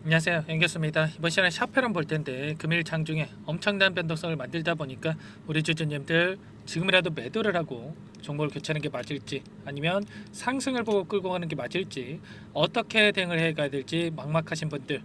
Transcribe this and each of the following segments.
안녕하세요, 연결수입니다. 이번 시간에 샤페론 볼 텐데 금일 장중에 엄청난 변동성을 만들다 보니까 우리 주주님들 지금이라도 매도를 하고 종목을 교체하는 게 맞을지, 아니면 상승을 보고 끌고 가는 게 맞을지, 어떻게 대응을 해 가야 될지 막막하신 분들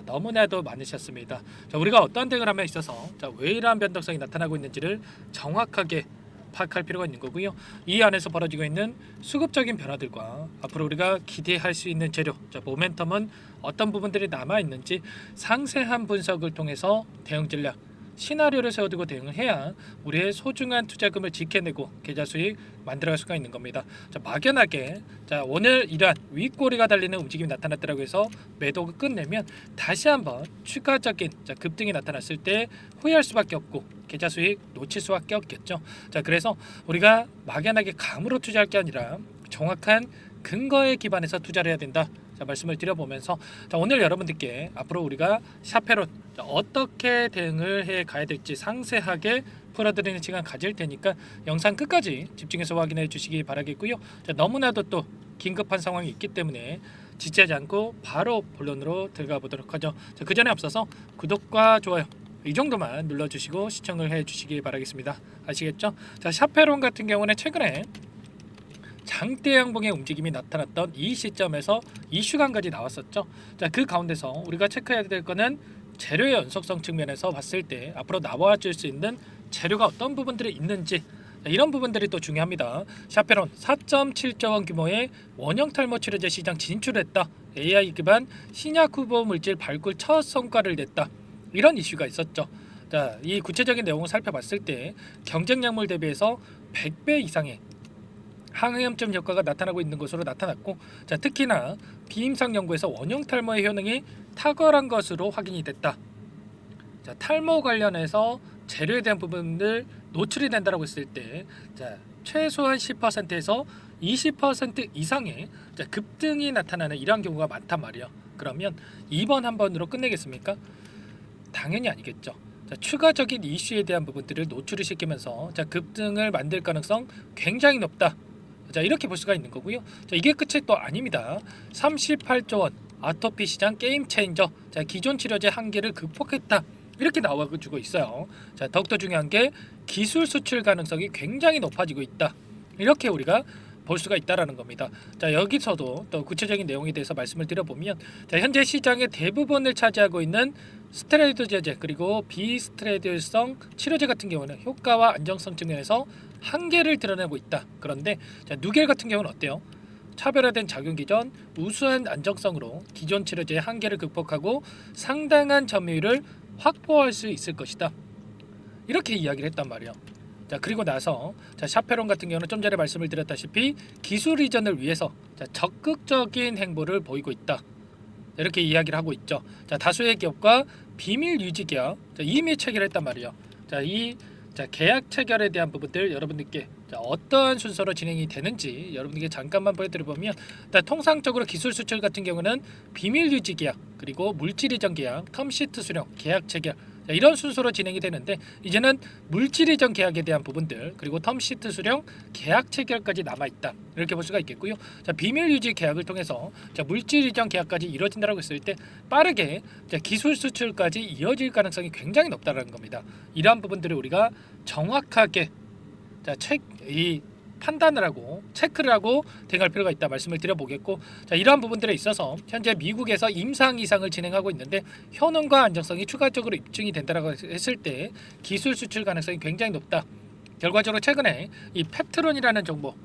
너무나도 많으셨습니다. 우리가 어떤 대응을 함에 있어서 왜 이러한 변동성이 나타나고 있는지를 정확하게 파악할 필요가 있는 거고요. 이 안에서 벌어지고 있는 수급적인 변화들과 앞으로 우리가 기대할 수 있는 재료, 모멘텀은 어떤 부분들이 남아 있는지 상세한 분석을 통해서 대응 전략, 시나리오를 세워두고 대응을 해야 우리의 소중한 투자금을 지켜내고 계좌 수익 만들어갈 수가 있는 겁니다. 막연하게 오늘 이러한 윗꼬리가 달리는 움직임이 나타났다고 해서 매도가 끝내면 다시 한번 추가적인 급등이 나타났을 때 후회할 수밖에 없고 계좌 수익 놓칠 수밖에 없겠죠. 그래서 우리가 막연하게 감으로 투자할 게 아니라 정확한 근거에 기반해서 투자를 해야 된다. 말씀을 드려보면서 오늘 여러분들께 앞으로 우리가 샤페론 어떻게 대응을 해 가야 될지 상세하게 풀어드리는 시간 가질 테니까 영상 끝까지 집중해서 확인해 주시기 바라겠고요. 너무나도 또 긴급한 상황이 있기 때문에 지체하지 않고 바로 본론으로 들어가 보도록 하죠. 그 전에 앞서서 구독과 좋아요 이 정도만 눌러주시고 시청을 해주시기 바라겠습니다. 아시겠죠? 샤페론 같은 경우는 최근에 장대 양봉의 움직임이 나타났던 이 시점에서 이슈간까지 나왔었죠. 그 가운데서 우리가 체크해야 될 거는 재료의 연속성 측면에서 봤을 때 앞으로 나와줄 수 있는 재료가 어떤 부분들이 있는지, 이런 부분들이 또 중요합니다. 샤페론 4.7조 원 규모의 원형 탈모 치료제 시장 진출했다. AI 기반 신약 후보 물질 발굴 첫 성과를 냈다. 이런 이슈가 있었죠. 이 구체적인 내용을 살펴봤을 때 경쟁 약물 대비해서 100배 이상의 항염증 효과가 나타나고 있는 것으로 나타났고, 특히나 비임상 연구에서 원형 탈모의 효능이 탁월한 것으로 확인이 됐다. 탈모 관련해서 재료에 대한 부분들 노출이 된다고 했을 때 최소한 10%에서 20% 이상의 급등이 나타나는 이러한 경우가 많단 말이에요. 그러면 이번 한 번으로 끝내겠습니까? 당연히 아니겠죠. 추가적인 이슈에 대한 부분들을 노출을 시키면서 급등을 만들 가능성 굉장히 높다. 이렇게 볼 수가 있는 거고요. 이게 끝이 또 아닙니다. 38조 원 아토피 시장 게임 체인저. 기존 치료제 한계를 극복했다. 이렇게 나와주고 있어요. 더욱더 중요한 게 기술 수출 가능성이 굉장히 높아지고 있다. 이렇게 우리가 볼 수가 있다라는 겁니다. 여기서도 또 구체적인 내용에 대해서 말씀을 드려보면, 현재 시장의 대부분을 차지하고 있는 스테로이드 제제 그리고 비스테로이드성 치료제 같은 경우는 효과와 안정성 측면에서 한계를 드러내고 있다. 그런데 누겔 같은 경우는 어때요? 차별화된 작용 기전, 우수한 안정성으로 기존 치료제의 한계를 극복하고 상당한 점유율을 확보할 수 있을 것이다. 이렇게 이야기를 했단 말이에요. 그리고 나서 샤페론 같은 경우는 좀 전에 말씀을 드렸다시피 기술 이전을 위해서 적극적인 행보를 보이고 있다. 이렇게 이야기를 하고 있죠. 다수의 기업과 비밀 유지 계약 이미 체결했단 말이에요. 이 계약 체결에 대한 부분들 여러분들께 어떠한 순서로 진행이 되는지 여러분들께 잠깐만 보여드려보면, 통상적으로 기술 수출 같은 경우는 비밀 유지 계약 그리고 물질 이전 계약, 텀시트 수령, 계약 체결 이런 순서로 진행이 되는데, 이제는 물질 이전 계약에 대한 부분들 그리고 텀시트 수령, 계약 체결까지 남아있다. 이렇게 볼 수가 있겠고요. 비밀 유지 계약을 통해서 물질 이전 계약까지 이루어진다고 했을 때 빠르게 기술 수출까지 이어질 가능성이 굉장히 높다는 겁니다. 이러한 부분들을 우리가 정확하게 이 판단을 하고 체크를 하고 대응할 필요가 있다 말씀을 드려보겠고, 이러한 부분들에 있어서 현재 미국에서 임상 이상을 진행하고 있는데 효능과 안정성이 추가적으로 입증이 된다고 했을 때 기술 수출 가능성이 굉장히 높다. 결과적으로 최근에 이 펩트론이라는 정보,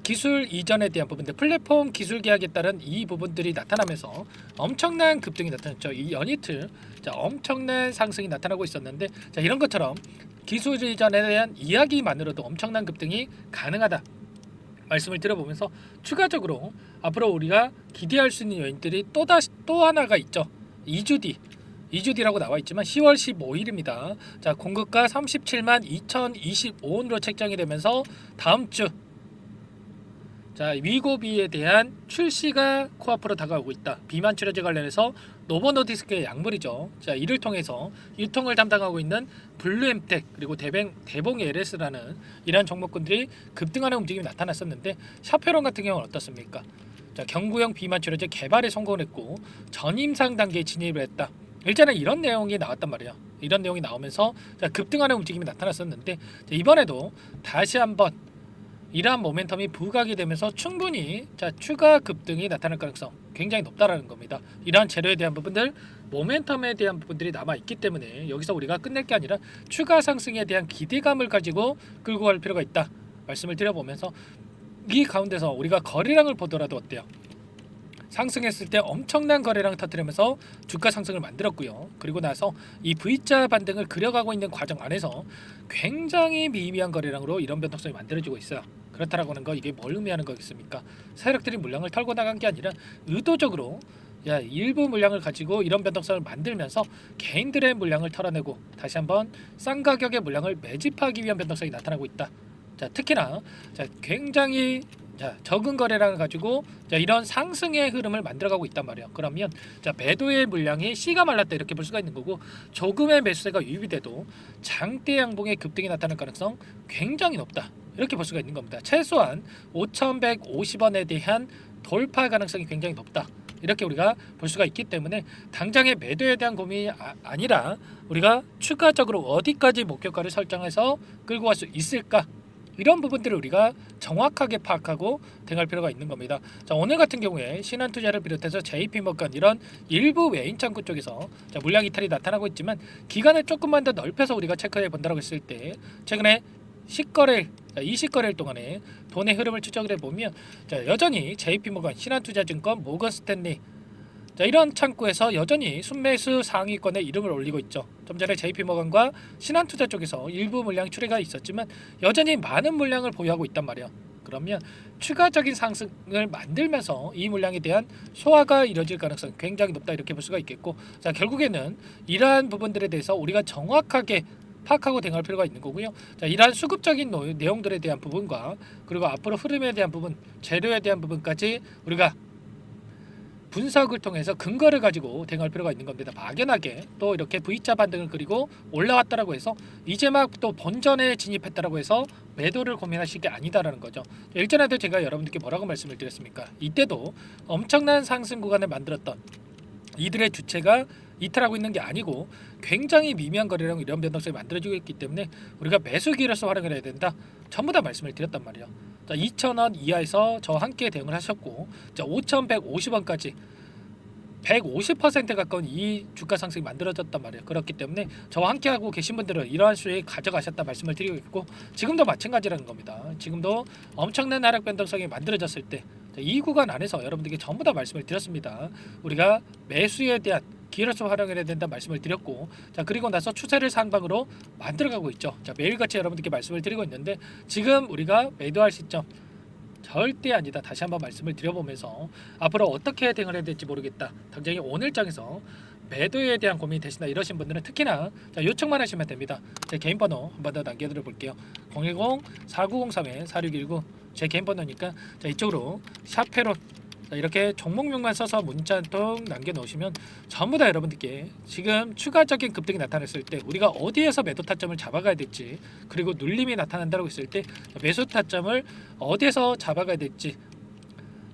기술 이전에 대한 부분들, 플랫폼 기술 계약에 따른 이 부분들이 나타나면서 엄청난 급등이 나타났죠. 이 연이틀 엄청난 상승이 나타나고 있었는데, 이런 것처럼 기술 이전에 대한 이야기만으로도 엄청난 급등이 가능하다 말씀을 드려보면서, 추가적으로 앞으로 우리가 기대할 수 있는 요인들이 또 하나가 있죠. 2주 뒤라고 나와 있지만 10월 15일입니다. 공급가 37만 2025원으로 책정이 되면서 다음 주 위고비에 대한 출시가 코앞으로 다가오고 있다. 비만 치료제 관련해서 노보노디스크의 약물이죠. 이를 통해서 유통을 담당하고 있는 블루엠텍 그리고 대봉 LS라는 이러한 종목군들이 급등하는 움직임이 나타났었는데, 샤페론 같은 경우는 어떻습니까? 자, 경구형 비만 치료제 개발에 성공을 했고 전임상 단계에 진입을 했다. 일전에 이런 내용이 나왔단 말이에요. 이런 내용이 나오면서 자, 급등하는 움직임이 나타났었는데 자, 이번에도 다시 한번 이러한 모멘텀이 부각이 되면서 충분히 자, 추가 급등이 나타날 가능성 굉장히 높다라는 겁니다. 이러한 재료에 대한 부분들, 모멘텀에 대한 부분들이 남아 있기 때문에 여기서 우리가 끝낼 게 아니라 추가 상승에 대한 기대감을 가지고 끌고 갈 필요가 있다 말씀을 드려보면서 이 가운데서 우리가 거래량을 보더라도 어때요? 상승했을 때 엄청난 거래량 터뜨리면서 주가 상승을 만들었고요. 그리고 나서 이 V자 반등을 그려가고 있는 과정 안에서 굉장히 미미한 거래량으로 이런 변동성이 만들어지고 있어요. 그렇다라고 하는 거 이게 뭘 의미하는 거겠습니까? 세력들이 물량을 털고 나간 게 아니라 의도적으로 일부 물량을 가지고 이런 변동성을 만들면서 개인들의 물량을 털어내고 다시 한번 싼 가격의 물량을 매집하기 위한 변동성이 나타나고 있다. 자, 특히나 굉장히 적은 거래량을 가지고 이런 상승의 흐름을 만들어가고 있단 말이에요. 그러면 매도의 물량이 씨가 말랐다 이렇게 볼 수가 있는 거고 조금의 매수세가 유입이 돼도 장대 양봉의 급등이 나타날 가능성 굉장히 높다 이렇게 볼 수가 있는 겁니다. 최소한 5,150원에 대한 돌파 가능성이 굉장히 높다. 이렇게 우리가 볼 수가 있기 때문에 당장의 매도에 대한 고민이 아니라 우리가 추가적으로 어디까지 목표가를 설정해서 끌고 갈 수 있을까? 이런 부분들을 우리가 정확하게 파악하고 대응할 필요가 있는 겁니다. 자, 오늘 같은 경우에 신한투자를 비롯해서 JP모건 이런 일부 외인 창구 쪽에서 물량 이탈이 나타나고 있지만 기간을 조금만 더 넓혀서 우리가 체크해 본다고 했을 때 최근에 10거래일, 20거래일 동안에 돈의 흐름을 추적을 해보면 여전히 JP모건, 신한투자증권, 모건스탠리 이런 창구에서 여전히 순매수 상위권에 이름을 올리고 있죠. 좀 전에 JP모건과 신한투자 쪽에서 일부 물량 출회가 있었지만 여전히 많은 물량을 보유하고 있단 말이에요. 그러면 추가적인 상승을 만들면서 이 물량에 대한 소화가 이뤄질 가능성 굉장히 높다 이렇게 볼 수가 있겠고 자, 결국에는 이러한 부분들에 대해서 우리가 정확하게 파악하고 대응할 필요가 있는 거고요. 자, 이러한 수급적인 내용들에 대한 부분과 그리고 앞으로 흐름에 대한 부분, 재료에 대한 부분까지 우리가 분석을 통해서 근거를 가지고 대응할 필요가 있는 겁니다. 막연하게 또 이렇게 V자 반등을 그리고 올라왔다라고 해서 이제 막 또 본전에 진입했다라고 해서 매도를 고민하실 게 아니다라는 거죠. 일전에도 제가 여러분들께 뭐라고 말씀을 드렸습니까? 이때도 엄청난 상승 구간을 만들었던 이들의 주체가 이탈하고 있는 게 아니고 굉장히 미미한 거래량 이런 변동성이 만들어지고 있기 때문에 우리가 매수기로서 활용을 해야 된다. 전부 다 말씀을 드렸단 말이에요. 자, 2,000원 이하에서 저와 함께 대응을 하셨고 자, 5,150원까지 150% 가까운 이 주가 상승이 만들어졌단 말이에요. 그렇기 때문에 저와 함께 하고 계신 분들은 이러한 수익 가져가셨다 말씀을 드리고 있고 지금도 마찬가지라는 겁니다. 지금도 엄청난 하락 변동성이 만들어졌을 때 이 구간 안에서 여러분들께 전부 다 말씀을 드렸습니다. 우리가 매수에 대한 기회로서 활용해야 된다 말씀을 드렸고 자, 그리고 나서 추세를 상방으로 만들어가고 있죠. 자, 매일같이 여러분들께 말씀을 드리고 있는데 지금 우리가 매도할 시점 절대 아니다. 다시 한번 말씀을 드려보면서 앞으로 어떻게 대응을 해야 될지 모르겠다. 당장에 오늘장에서 매도에 대한 고민이 되신다 이러신 분들은 특히나 요청만 하시면 됩니다. 제 개인 번호 한 번 더 남겨드려 볼게요. 010-4903-4619 제 개인 번호니까 이쪽으로 샵페론 이렇게 종목명만 써서 문자 한 통 남겨놓으시면 전부 다 여러분들께 지금 추가적인 급등이 나타났을 때 우리가 어디에서 매도 타점을 잡아가야 될지 그리고 눌림이 나타난다고 했을 때 매수 타점을 어디에서 잡아가야 될지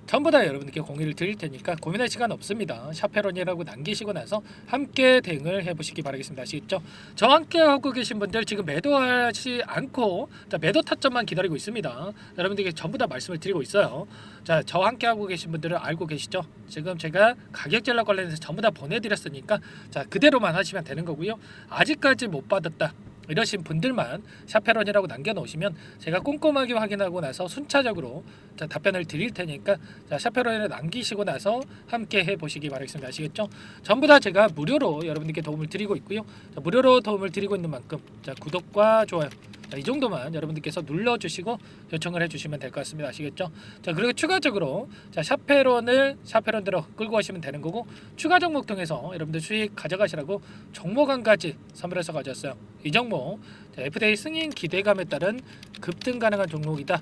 전부 다 여러분들께 공유를 드릴 테니까 고민할 시간 없습니다. 샤페론이라고 남기시고 나서 함께 대응을 해보시기 바라겠습니다. 아시겠죠? 저와 함께 하고 계신 분들 지금 매도하지 않고 매도 타점만 기다리고 있습니다. 여러분들께 전부 다 말씀을 드리고 있어요. 자, 저와 함께 하고 계신 분들은 알고 계시죠? 지금 제가 가격 전략 관련해서 전부 다 보내드렸으니까 자, 그대로만 하시면 되는 거고요. 아직까지 못 받았다 이러신 분들만 샤페론이라고 남겨놓으시면 제가 꼼꼼하게 확인하고 나서 순차적으로 답변을 드릴 테니까 샤페론을 남기시고 나서 함께 해보시기 바라겠습니다. 아시겠죠? 전부 다 제가 무료로 여러분들께 도움을 드리고 있고요. 무료로 도움을 드리고 있는 만큼 구독과 좋아요 이 정도만 여러분들께서 눌러주시고 요청을 해주시면 될 것 같습니다. 아시겠죠? 자, 그리고 추가적으로 샤페론대로 끌고 가시면 되는 거고 추가 종목 통해서 여러분들 수익 가져가시라고 종목 한 가지 선물해서 가져왔어요. 이 종목 FDA 승인 기대감에 따른 급등 가능한 종목이다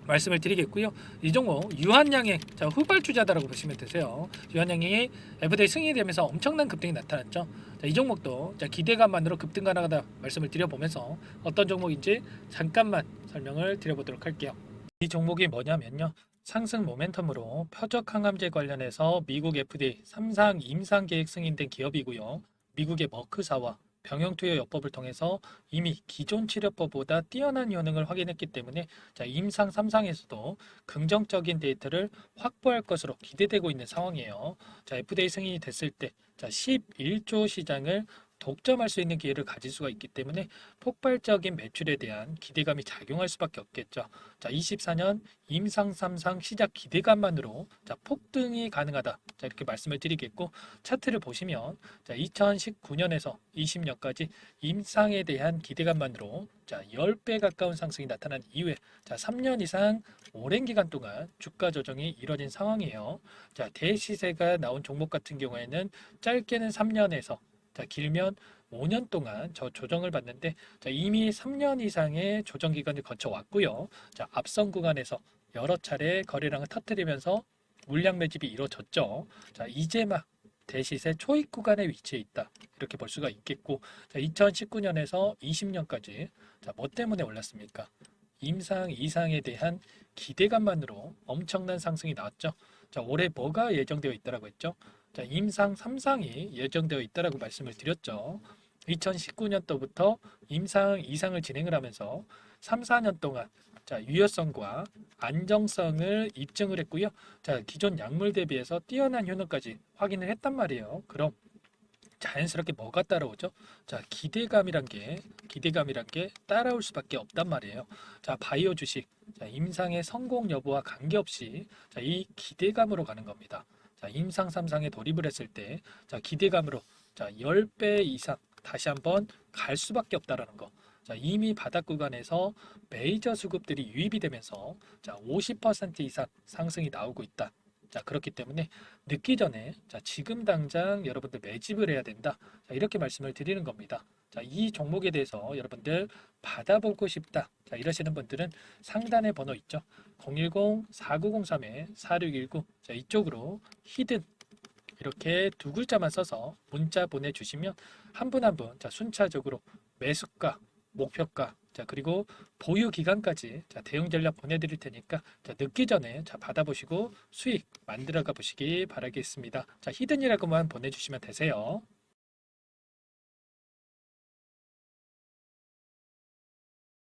말씀을 드리겠고요. 이 종목 유한양행 후발주자다라고 보시면 되세요. 유한양행이 FDA 승인이 되면서 엄청난 급등이 나타났죠. 자, 이 종목도 기대감만으로 급등 가능하다 말씀을 드려보면서 어떤 종목인지 잠깐만 설명을 드려보도록 할게요. 이 종목이 뭐냐면요. 상승 모멘텀으로 표적 항암제 관련해서 미국 FDA 3상 임상 계획 승인된 기업이고요. 미국의 머크사와 병용투여요법을 통해서 이미 기존 치료법보다 뛰어난 효능을 확인했기 때문에 임상 3상에서도 긍정적인 데이터를 확보할 것으로 기대되고 있는 상황이에요. FDA 승인이 됐을 때 11조 시장을 독점할 수 있는 기회를 가질 수가 있기 때문에 폭발적인 매출에 대한 기대감이 작용할 수밖에 없겠죠. 24년 임상 3상 시작 기대감만으로 폭등이 가능하다. 이렇게 말씀을 드리겠고 차트를 보시면 2019년에서 20년까지 임상에 대한 기대감만으로 10배 가까운 상승이 나타난 이후에 3년 이상 오랜 기간 동안 주가 조정이 이뤄진 상황이에요. 대시세가 나온 종목 같은 경우에는 짧게는 3년에서 길면 5년 동안 저 조정을 받는데 이미 3년 이상의 조정 기간을 거쳐왔고요. 앞선 구간에서 여러 차례 거래량을 터뜨리면서 물량 매집이 이루어졌죠. 이제 막 대시세 초입 구간에 위치해 있다. 이렇게 볼 수가 있겠고 2019년에서 20년까지 뭐 때문에 올랐습니까? 임상 이상에 대한 기대감만으로 엄청난 상승이 나왔죠. 올해 뭐가 예정되어 있다라고 했죠? 임상 3상이 예정되어 있다라고 말씀을 드렸죠. 2019년도부터 임상 이상을 진행을 하면서 3, 4년 동안 유효성과 안정성을 입증을 했고요. 기존 약물 대비해서 뛰어난 효능까지 확인을 했단 말이에요. 그럼 자연스럽게 뭐가 따라오죠? 기대감이란 게 따라올 수밖에 없단 말이에요. 바이오 주식, 임상의 성공 여부와 관계없이 이 기대감으로 가는 겁니다. 임상 3상에 돌입을 했을 때 기대감으로 10배 이상 다시 한번 갈 수밖에 없다라는 거. 이미 바닥 구간에서 메이저 수급들이 유입이 되면서 50% 이상 상승이 나오고 있다. 그렇기 때문에 늦기 전에 지금 당장 여러분들 매집을 해야 된다. 이렇게 말씀을 드리는 겁니다. 이 종목에 대해서 여러분들 받아보고 싶다. 이러시는 분들은 상단에 번호 있죠. 010-4903-4619 이쪽으로 히든 이렇게 두 글자만 써서 문자 보내주시면 한 분 한 분 순차적으로 매수가, 목표가, 그리고 보유 기간까지 대응 전략 보내드릴 테니까 늦기 전에 받아보시고 수익 만들어가 보시기 바라겠습니다. 히든이라고만 보내주시면 되세요.